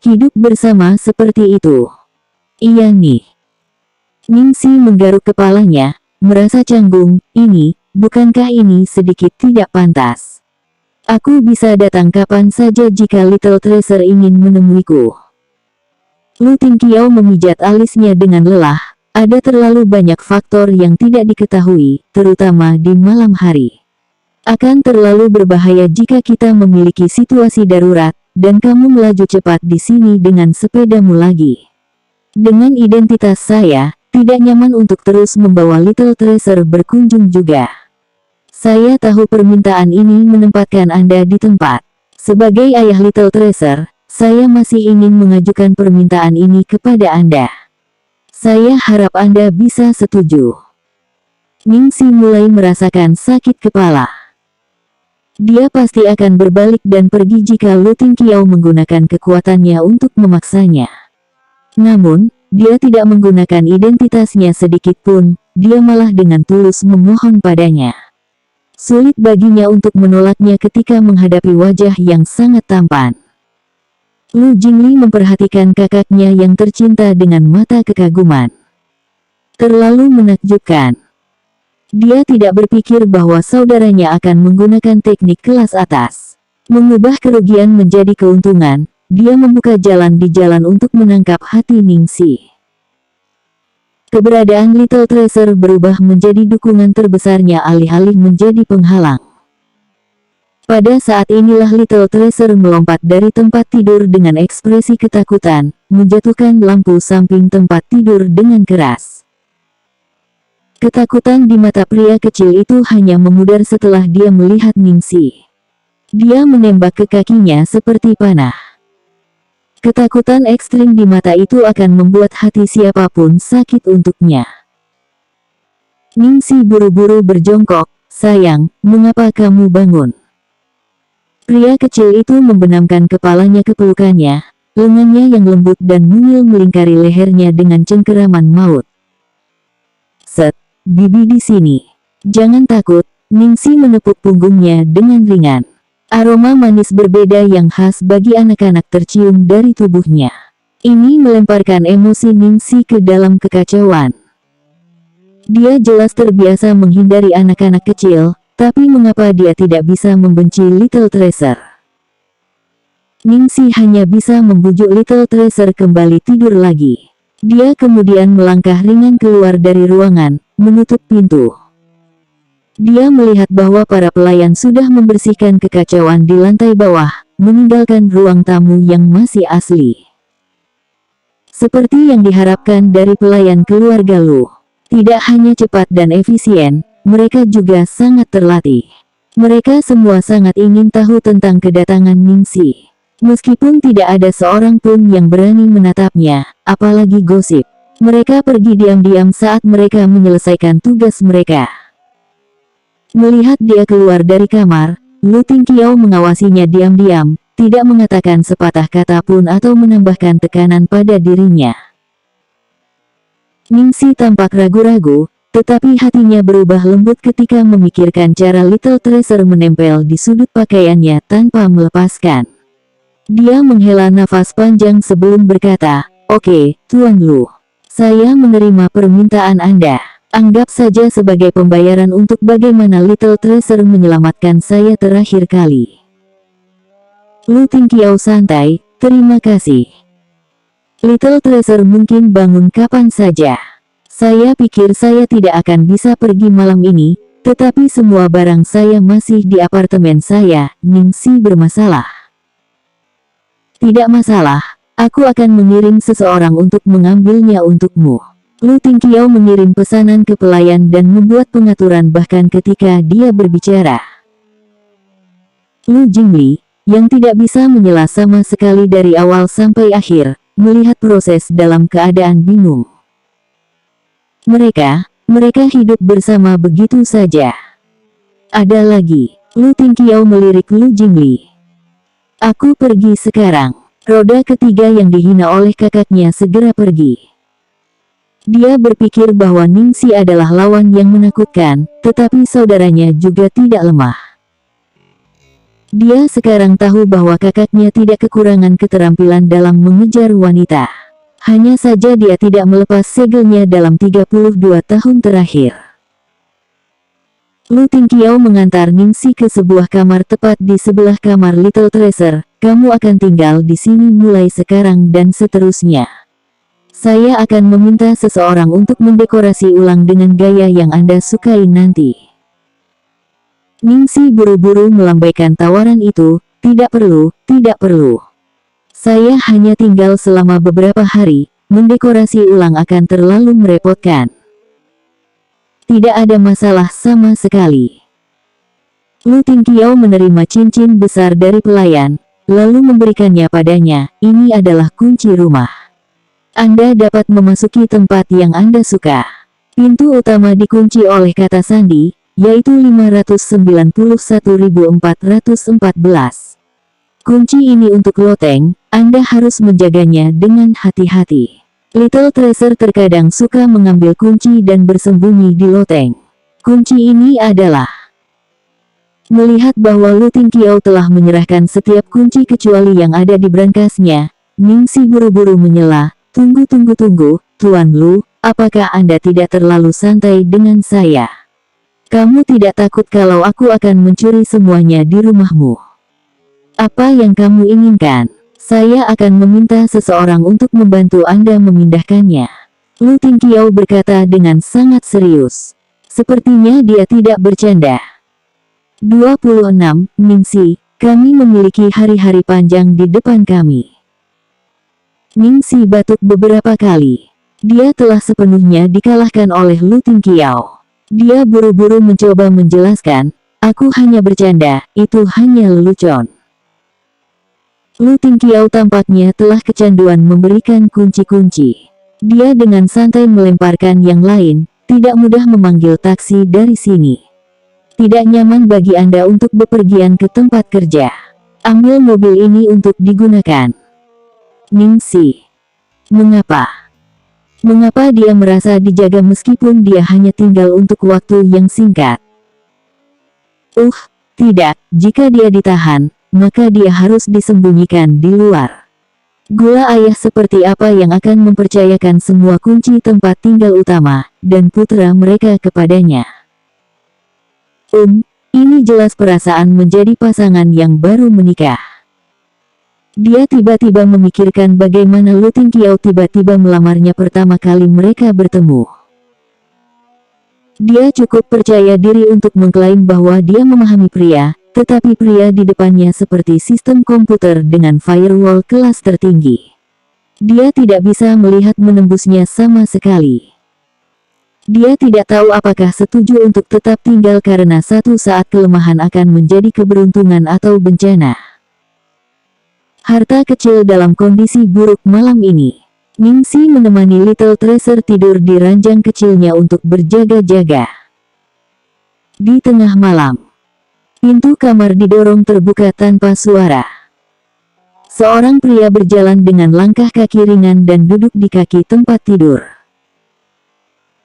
Hidup bersama seperti itu. Iya nih. Ningsi menggaruk kepalanya, merasa canggung. Bukankah ini sedikit tidak pantas? Aku bisa datang kapan saja jika Little Tracer ingin menemuiku. Lu Tingqiao memijat alisnya dengan lelah. Ada terlalu banyak faktor yang tidak diketahui, terutama di malam hari. Akan terlalu berbahaya jika kita memiliki situasi darurat, dan kamu melaju cepat di sini dengan sepedamu lagi. Dengan identitas saya, tidak nyaman untuk terus membawa Little Tracer berkunjung juga. Saya tahu permintaan ini menempatkan Anda di tempat. Sebagai ayah Little Tracer, saya masih ingin mengajukan permintaan ini kepada Anda. Saya harap Anda bisa setuju. Ningsi mulai merasakan sakit kepala. Dia pasti akan berbalik dan pergi jika Lu Tingqiao menggunakan kekuatannya untuk memaksanya. Namun, dia tidak menggunakan identitasnya sedikit pun, dia malah dengan tulus memohon padanya. Sulit baginya untuk menolaknya ketika menghadapi wajah yang sangat tampan. Lu Jingli memperhatikan kakaknya yang tercinta dengan mata kekaguman. Terlalu menakjubkan. Dia tidak berpikir bahwa saudaranya akan menggunakan teknik kelas atas. Mengubah kerugian menjadi keuntungan, dia membuka jalan di jalan untuk menangkap hati Ningsi. Keberadaan Little Tracer berubah menjadi dukungan terbesarnya alih-alih menjadi penghalang. Pada saat inilah Little Tracer melompat dari tempat tidur dengan ekspresi ketakutan, menjatuhkan lampu samping tempat tidur dengan keras. Ketakutan di mata pria kecil itu hanya memudar setelah dia melihat Ningsi. Dia menembak ke kakinya seperti panah. Ketakutan ekstrim di mata itu akan membuat hati siapapun sakit untuknya. Ningsi buru-buru berjongkok, "Sayang, mengapa kamu bangun?" Pria kecil itu membenamkan kepalanya ke pelukannya, lengannya yang lembut dan mungil melingkari lehernya dengan cengkeraman maut. "Set. Bibi di sini. Jangan takut." Ningsi menepuk punggungnya dengan ringan. Aroma manis berbeda yang khas bagi anak-anak tercium dari tubuhnya. Ini melemparkan emosi Ningsi ke dalam kekacauan. Dia jelas terbiasa menghindari anak-anak kecil, tapi mengapa dia tidak bisa membenci Little Tracer? Ningsi hanya bisa membujuk Little Tracer kembali tidur lagi. Dia kemudian melangkah ringan keluar dari ruangan, menutup pintu. Dia melihat bahwa para pelayan sudah membersihkan kekacauan di lantai bawah, meninggalkan ruang tamu yang masih asli. Seperti yang diharapkan dari pelayan keluarga Lu. Tidak hanya cepat dan efisien, mereka juga sangat terlatih. Mereka semua sangat ingin tahu tentang kedatangan Ningsi. Meskipun tidak ada seorang pun yang berani menatapnya, apalagi gosip. Mereka pergi diam-diam saat mereka menyelesaikan tugas mereka. Melihat dia keluar dari kamar, Lu Tingqiao mengawasinya diam-diam, tidak mengatakan sepatah kata pun atau menambahkan tekanan pada dirinya. Ningsi tampak ragu-ragu, tetapi hatinya berubah lembut ketika memikirkan cara Little Tracer menempel di sudut pakaiannya tanpa melepaskan. Dia menghela nafas panjang sebelum berkata, "Oke, Tuan Lu. Saya menerima permintaan Anda. Anggap saja sebagai pembayaran untuk bagaimana Little Tracer menyelamatkan saya terakhir kali." Lu Tingqiao santai, "Terima kasih. Little Tracer mungkin bangun kapan saja. Saya pikir saya tidak akan bisa pergi malam ini, tetapi semua barang saya masih di apartemen saya." Ningsi bermasalah. "Tidak masalah, aku akan mengirim seseorang untuk mengambilnya untukmu." Lu Tingqiao mengirim pesanan ke pelayan dan membuat pengaturan bahkan ketika dia berbicara. Lu Jingli, yang tidak bisa menyela sama sekali dari awal sampai akhir, melihat proses dalam keadaan bingung. Mereka hidup bersama begitu saja. Ada lagi, Lu Tingqiao melirik Lu Jingli. "Aku pergi sekarang." Roda ketiga yang dihina oleh kakaknya segera pergi. Dia berpikir bahwa Ningsi adalah lawan yang menakutkan, tetapi saudaranya juga tidak lemah. Dia sekarang tahu bahwa kakaknya tidak kekurangan keterampilan dalam mengejar wanita. Hanya saja dia tidak melepas segelnya dalam 32 tahun terakhir. Lu Tingqiao mengantar Ningxi ke sebuah kamar tepat di sebelah kamar Little Treasure. Kamu akan tinggal di sini mulai sekarang dan seterusnya. Saya akan meminta seseorang untuk mendekorasi ulang dengan gaya yang Anda sukai nanti. Ningxi buru-buru melambaikan tawaran itu. Tidak perlu, tidak perlu. Saya hanya tinggal selama beberapa hari, mendekorasi ulang akan terlalu merepotkan. Tidak ada masalah sama sekali. Lu Tingqiao menerima cincin besar dari pelayan, lalu memberikannya padanya. Ini adalah kunci rumah. Anda dapat memasuki tempat yang Anda suka. Pintu utama dikunci oleh kata sandi, yaitu 591.414. Kunci ini untuk loteng, Anda harus menjaganya dengan hati-hati. Little Treasure terkadang suka mengambil kunci dan bersembunyi di loteng. Kunci ini adalah... Melihat bahwa Lu Tingqiao telah menyerahkan setiap kunci kecuali yang ada di brankasnya, Ningxi buru-buru menyela. Tunggu, Tuan Lu, apakah Anda tidak terlalu santai dengan saya? Kamu tidak takut kalau aku akan mencuri semuanya di rumahmu? Apa yang kamu inginkan? Saya akan meminta seseorang untuk membantu Anda memindahkannya. Lu Tingqiao berkata dengan sangat serius. Sepertinya dia tidak bercanda. 26. Ningxi, kami memiliki hari-hari panjang di depan kami. Ningxi batuk beberapa kali. Dia telah sepenuhnya dikalahkan oleh Lu Tingqiao. Dia buru-buru mencoba menjelaskan, aku hanya bercanda, itu hanya lelucon. Lu Tingqiao tampaknya telah kecanduan memberikan kunci-kunci. Dia dengan santai melemparkan yang lain, tidak mudah memanggil taksi dari sini. Tidak nyaman bagi Anda untuk bepergian ke tempat kerja. Ambil mobil ini untuk digunakan. Ningxi. Mengapa? Mengapa dia merasa dijaga meskipun dia hanya tinggal untuk waktu yang singkat? Tidak, jika dia ditahan, maka dia harus disembunyikan di luar. Gula ayah seperti apa yang akan mempercayakan semua kunci tempat tinggal utama, dan putra mereka kepadanya? Ini jelas perasaan menjadi pasangan yang baru menikah. Dia tiba-tiba memikirkan bagaimana Lu Tingqiao tiba-tiba melamarnya pertama kali mereka bertemu. Dia cukup percaya diri untuk mengklaim bahwa dia memahami pria, tetapi pria di depannya seperti sistem komputer dengan firewall kelas tertinggi. Dia tidak bisa melihat menembusnya sama sekali. Dia tidak tahu apakah setuju untuk tetap tinggal karena satu saat kelemahan akan menjadi keberuntungan atau bencana. Harta kecil dalam kondisi buruk malam ini. Ningxi menemani Little Treasure tidur di ranjang kecilnya untuk berjaga-jaga. Di tengah malam, pintu kamar didorong terbuka tanpa suara. Seorang pria berjalan dengan langkah kaki ringan dan duduk di kaki tempat tidur.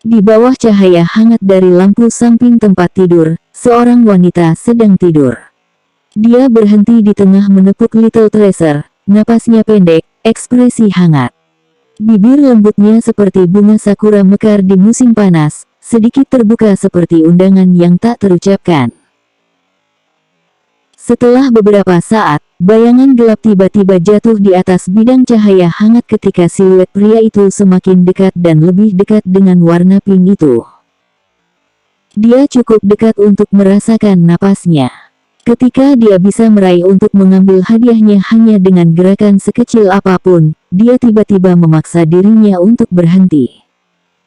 Di bawah cahaya hangat dari lampu samping tempat tidur, seorang wanita sedang tidur. Dia berhenti di tengah menepuk Little Treasure, napasnya pendek, ekspresi hangat. Bibir lembutnya seperti bunga sakura mekar di musim panas, sedikit terbuka seperti undangan yang tak terucapkan. Setelah beberapa saat, bayangan gelap tiba-tiba jatuh di atas bidang cahaya hangat ketika siluet pria itu semakin dekat dan lebih dekat dengan warna pink itu. Dia cukup dekat untuk merasakan napasnya. Ketika dia bisa meraih untuk mengambil hadiahnya hanya dengan gerakan sekecil apapun, dia tiba-tiba memaksa dirinya untuk berhenti.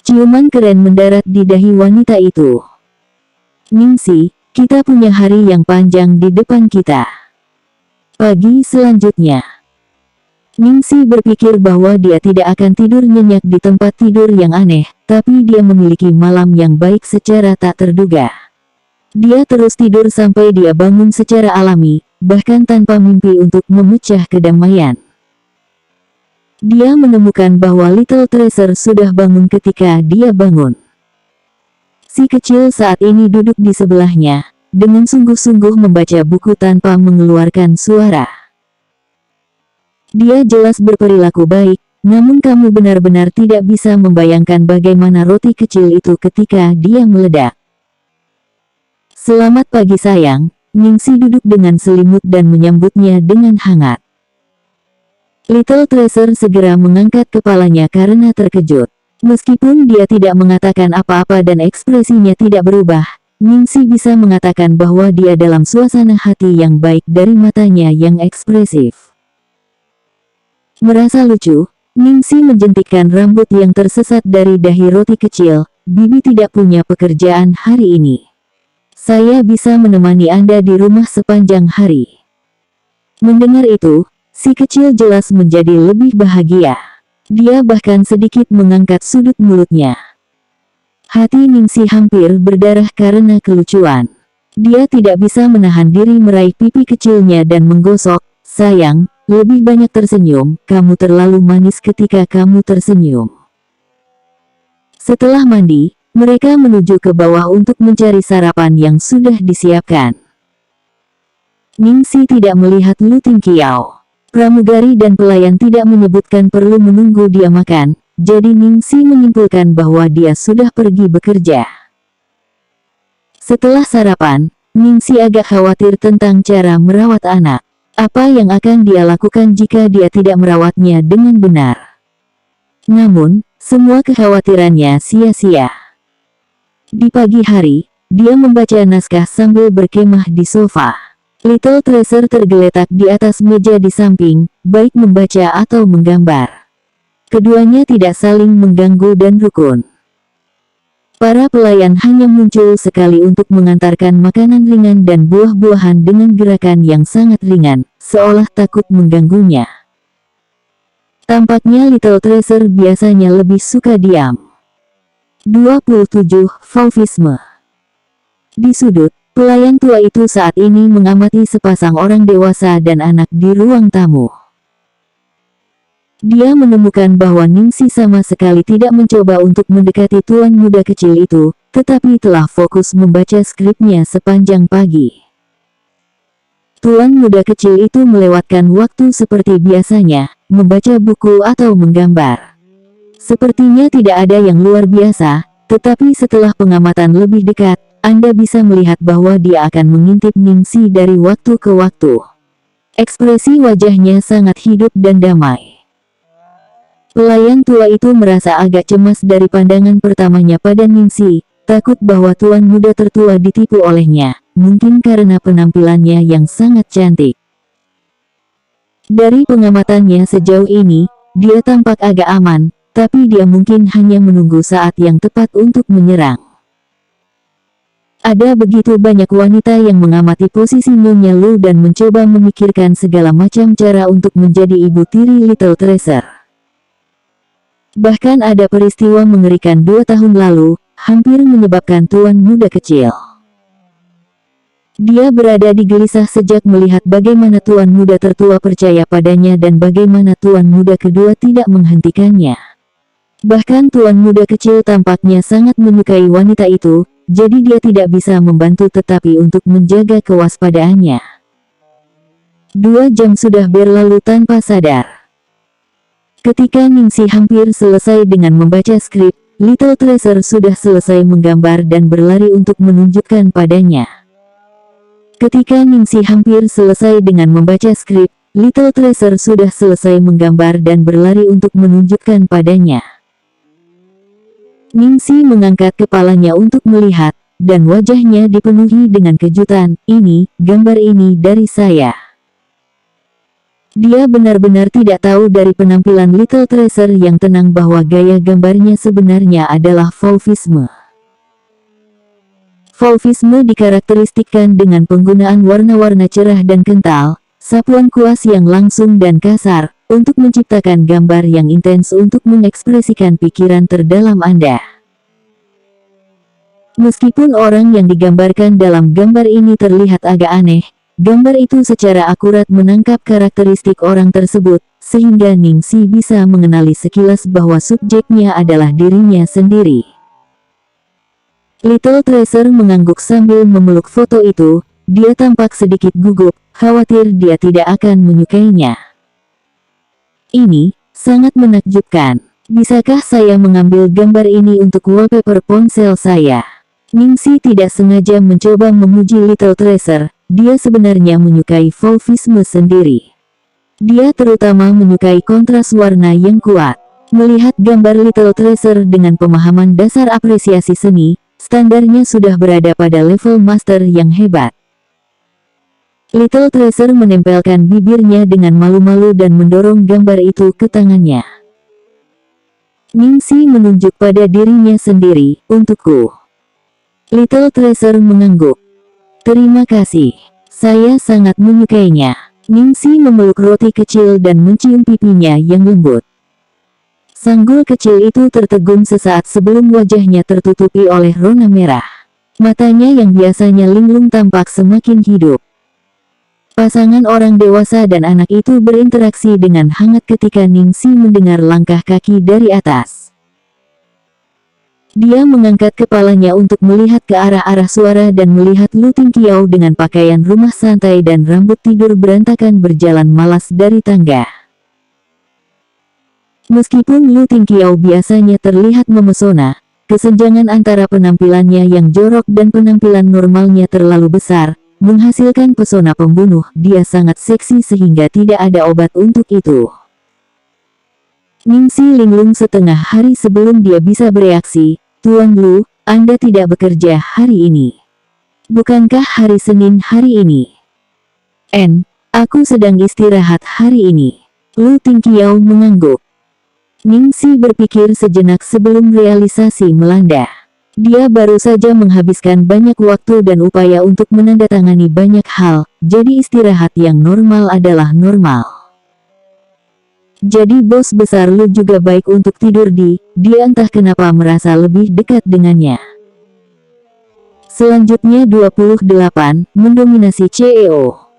Ciuman keren mendarat di dahi wanita itu. Ningxi, kita punya hari yang panjang di depan kita. Pagi selanjutnya, Ningxi berpikir bahwa dia tidak akan tidur nyenyak di tempat tidur yang aneh, tapi dia memiliki malam yang baik secara tak terduga. Dia terus tidur sampai dia bangun secara alami, bahkan tanpa mimpi untuk memecah kedamaian. Dia menemukan bahwa Little Treasure sudah bangun ketika dia bangun. Si kecil saat ini duduk di sebelahnya, dengan sungguh-sungguh membaca buku tanpa mengeluarkan suara. Dia jelas berperilaku baik, namun kamu benar-benar tidak bisa membayangkan bagaimana roti kecil itu ketika dia meledak. Selamat pagi sayang, Ningsi duduk dengan selimut dan menyambutnya dengan hangat. Little Treasure segera mengangkat kepalanya karena terkejut. Meskipun dia tidak mengatakan apa-apa dan ekspresinya tidak berubah, Ningsi bisa mengatakan bahwa dia dalam suasana hati yang baik dari matanya yang ekspresif. Merasa lucu, Ningsi menjentikkan rambut yang tersesat dari dahi roti kecil. Bibi tidak punya pekerjaan hari ini. Saya bisa menemani Anda di rumah sepanjang hari. Mendengar itu, si kecil jelas menjadi lebih bahagia. Dia bahkan sedikit mengangkat sudut mulutnya. Hati Ningsi hampir berdarah karena kelucuan. Dia tidak bisa menahan diri meraih pipi kecilnya dan menggosok. Sayang, lebih banyak tersenyum, kamu terlalu manis ketika kamu tersenyum. Setelah mandi, mereka menuju ke bawah untuk mencari sarapan yang sudah disiapkan. Ningsi tidak melihat Lu Tingqiao. Pramugari dan pelayan tidak menyebutkan perlu menunggu dia makan, jadi Ningsi menyimpulkan bahwa dia sudah pergi bekerja. Setelah sarapan, Ningsi agak khawatir tentang cara merawat anak. Apa yang akan dia lakukan jika dia tidak merawatnya dengan benar? Namun, semua kekhawatirannya sia-sia. Di pagi hari, dia membaca naskah sambil berkemah di sofa. Little Treasure tergeletak di atas meja di samping, baik membaca atau menggambar. Keduanya tidak saling mengganggu dan rukun. Para pelayan hanya muncul sekali untuk mengantarkan makanan ringan dan buah-buahan dengan gerakan yang sangat ringan, seolah takut mengganggunya. Tampaknya Little Treasure biasanya lebih suka diam. 27. Fauvisme. Di sudut, pelayan tua itu saat ini mengamati sepasang orang dewasa dan anak di ruang tamu. Dia menemukan bahwa Ningsi sama sekali tidak mencoba untuk mendekati tuan muda kecil itu, tetapi telah fokus membaca skripnya sepanjang pagi. Tuan muda kecil itu melewatkan waktu seperti biasanya, membaca buku atau menggambar. Sepertinya tidak ada yang luar biasa, tetapi setelah pengamatan lebih dekat, Anda bisa melihat bahwa dia akan mengintip Ningsi dari waktu ke waktu. Ekspresi wajahnya sangat hidup dan damai. Pelayan tua itu merasa agak cemas dari pandangan pertamanya pada Ningsi, takut bahwa tuan muda tertua ditipu olehnya, mungkin karena penampilannya yang sangat cantik. Dari pengamatannya sejauh ini, dia tampak agak aman, tapi dia mungkin hanya menunggu saat yang tepat untuk menyerang. Ada begitu banyak wanita yang mengamati posisi Nyonya Lu dan mencoba memikirkan segala macam cara untuk menjadi ibu tiri Little Treasure. Bahkan ada peristiwa mengerikan 2 tahun lalu, hampir menyebabkan tuan muda kecil. Dia berada di gelisah sejak melihat bagaimana tuan muda tertua percaya padanya dan bagaimana tuan muda kedua tidak menghentikannya. Bahkan tuan muda kecil tampaknya sangat menyukai wanita itu, jadi dia tidak bisa membantu tetapi untuk menjaga kewaspadaannya. 2 jam sudah berlalu tanpa sadar. Ketika Ningsi hampir selesai dengan membaca skrip, Little Treasure sudah selesai menggambar dan berlari untuk menunjukkan padanya. Ketika Ningsi hampir selesai dengan membaca skrip, Little Treasure sudah selesai menggambar dan berlari untuk menunjukkan padanya. Ningsi mengangkat kepalanya untuk melihat, dan wajahnya dipenuhi dengan kejutan. Ini, gambar ini dari saya. Dia benar-benar tidak tahu dari penampilan Little Treasure yang tenang bahwa gaya gambarnya sebenarnya adalah fauvisme. Fauvisme dikarakteristikkan dengan penggunaan warna-warna cerah dan kental, sapuan kuas yang langsung dan kasar, untuk menciptakan gambar yang intens untuk mengekspresikan pikiran terdalam Anda. Meskipun orang yang digambarkan dalam gambar ini terlihat agak aneh, gambar itu secara akurat menangkap karakteristik orang tersebut, sehingga Ningsi bisa mengenali sekilas bahwa subjeknya adalah dirinya sendiri. Little Treasure mengangguk sambil memeluk foto itu. Dia tampak sedikit gugup, khawatir dia tidak akan menyukainya. Ini sangat menakjubkan. Bisakah saya mengambil gambar ini untuk wallpaper ponsel saya? Ningxi tidak sengaja mencoba memuji Little Treasure. Dia sebenarnya menyukai fauvisme sendiri. Dia terutama menyukai kontras warna yang kuat. Melihat gambar Little Treasure dengan pemahaman dasar apresiasi seni, standarnya sudah berada pada level master yang hebat. Little Treasure menempelkan bibirnya dengan malu-malu dan mendorong gambar itu ke tangannya. Ningxi menunjuk pada dirinya sendiri, untukku. Little Treasure mengangguk. Terima kasih. Saya sangat menyukainya. Ningxi memeluk roti kecil dan mencium pipinya yang lembut. Sanggul kecil itu tertegun sesaat sebelum wajahnya tertutupi oleh rona merah. Matanya yang biasanya linglung tampak semakin hidup. Pasangan orang dewasa dan anak itu berinteraksi dengan hangat ketika Ningxi mendengar langkah kaki dari atas. Dia mengangkat kepalanya untuk melihat ke arah-arah suara dan melihat Lu Tingqiao dengan pakaian rumah santai dan rambut tidur berantakan berjalan malas dari tangga. Meskipun Lu Tingqiao biasanya terlihat memesona, kesenjangan antara penampilannya yang jorok dan penampilan normalnya terlalu besar, menghasilkan pesona pembunuh. Dia sangat seksi sehingga tidak ada obat untuk itu. Ningxi linglung setengah hari sebelum dia bisa bereaksi. Tuan Lu, Anda tidak bekerja hari ini. Bukankah hari Senin hari ini? Aku sedang istirahat hari ini. Lu Tingqiao mengangguk. Ningxi berpikir sejenak sebelum realisasi melanda. Dia baru saja menghabiskan banyak waktu dan upaya untuk menandatangani banyak hal, jadi istirahat yang normal adalah normal. Jadi bos besar Lu juga baik untuk tidur dia entah kenapa merasa lebih dekat dengannya. Selanjutnya 28, mendominasi CEO.